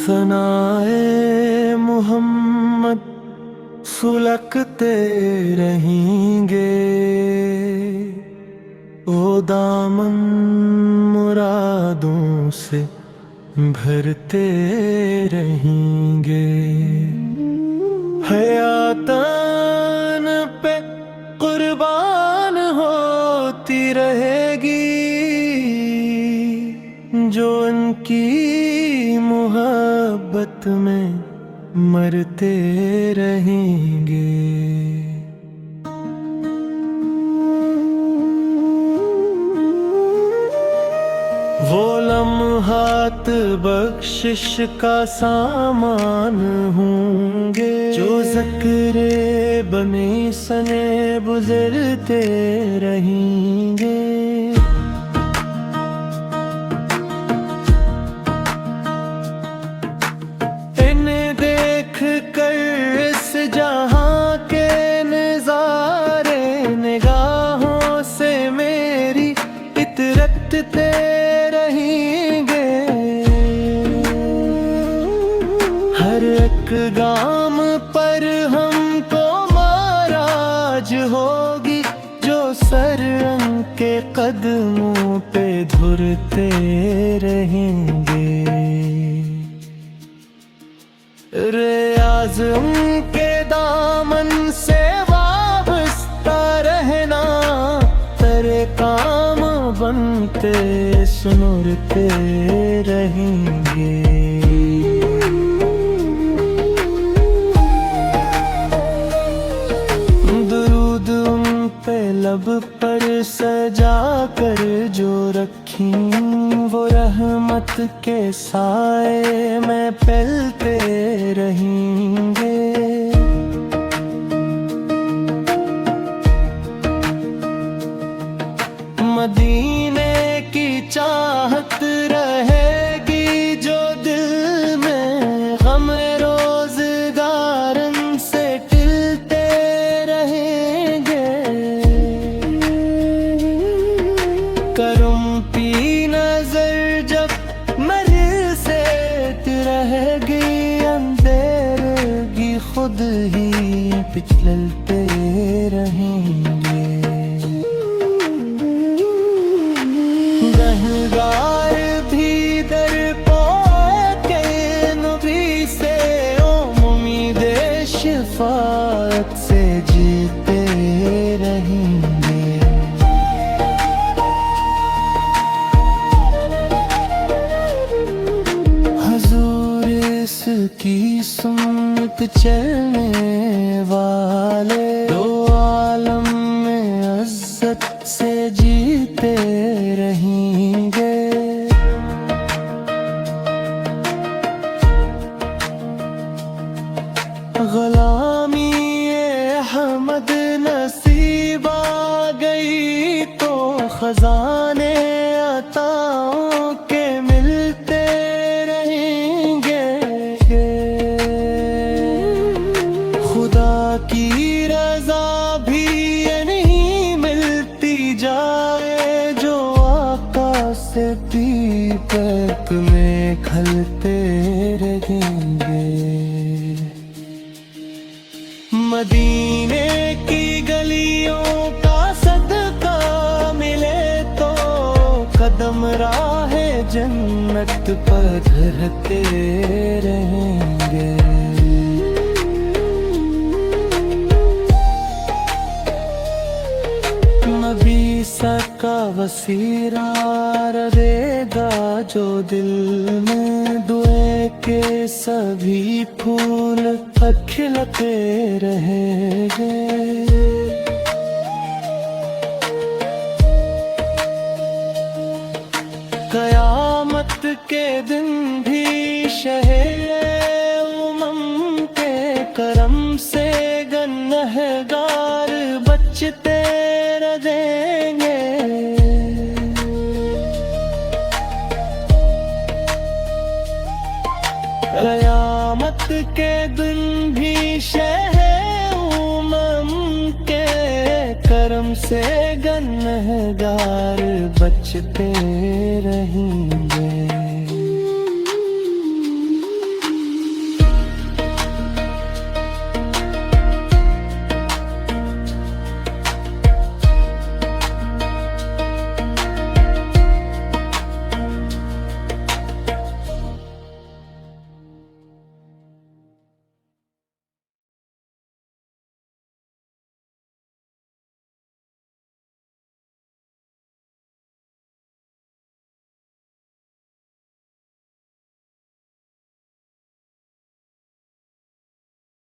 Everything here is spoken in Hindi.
सनाए मोहम्मद सुलगते रहेंगे, ओ दामन मुरादों से भरते रहेंगे। हयातन पे कुर्बान होती रहेगी, जो उनकी मोहब्बत में मरते रहेंगे। वो लम्हात बख्शिश का सामान होंगे, जो ज़िक्रे बने सने गुज़रते रहेंगे। इन्हें देख कर इस जहां के नज़ारे निगाहों से मेरी इतरते रहेंगे। हर एक गाम पर हमको माराज होगी, जो सर उनके कदमों पे धुरते रहेंगे। रियाज़ उनके दामन से वाबस्ता रहना, तेरे काम बनते सुनुरते रहेंगे। दुरूद उन पे लब पर सजा कर जो रखी, वो रहमत के साए में पलते रहेंगे। मदीने की चाहत रहेगी जो दिल में, गम रोज़गार से टिलते रहेंगे। करम की नजर जब मरिल से रहेगी, अंधेरे की खुद ही पिछलते रहेंगे। गहगार भी दर पाके नबी से, उम्मीदे शिफाअत से जीते रहेंगे। हुजूर इसकी सुन्नत चलने वाले, दो आलम में इज्जत से जीते रहेंगे। गुलामी अहमद नसीब आ गई, तो खजाने अताओं के मिलते रहेंगे। खुदा की रजा भी नहीं मिलती जाए, जो आका से पीपक में खलते रहेंगे। मदीने की गलियों का सदका मिले, तो कदम राहे जन्नत पर धरते रहेंगे। नबी का वसीरा रहेगा जो दिल में, दुए के सभी फूल खिलते रहेंगे। कयामत के दिन भी शहे उमम के करम से गन्नहगार बचते रहेंगे। कयामत के दिन भी शहे उमम के करम से गन्नहगार बचते रहेंगे।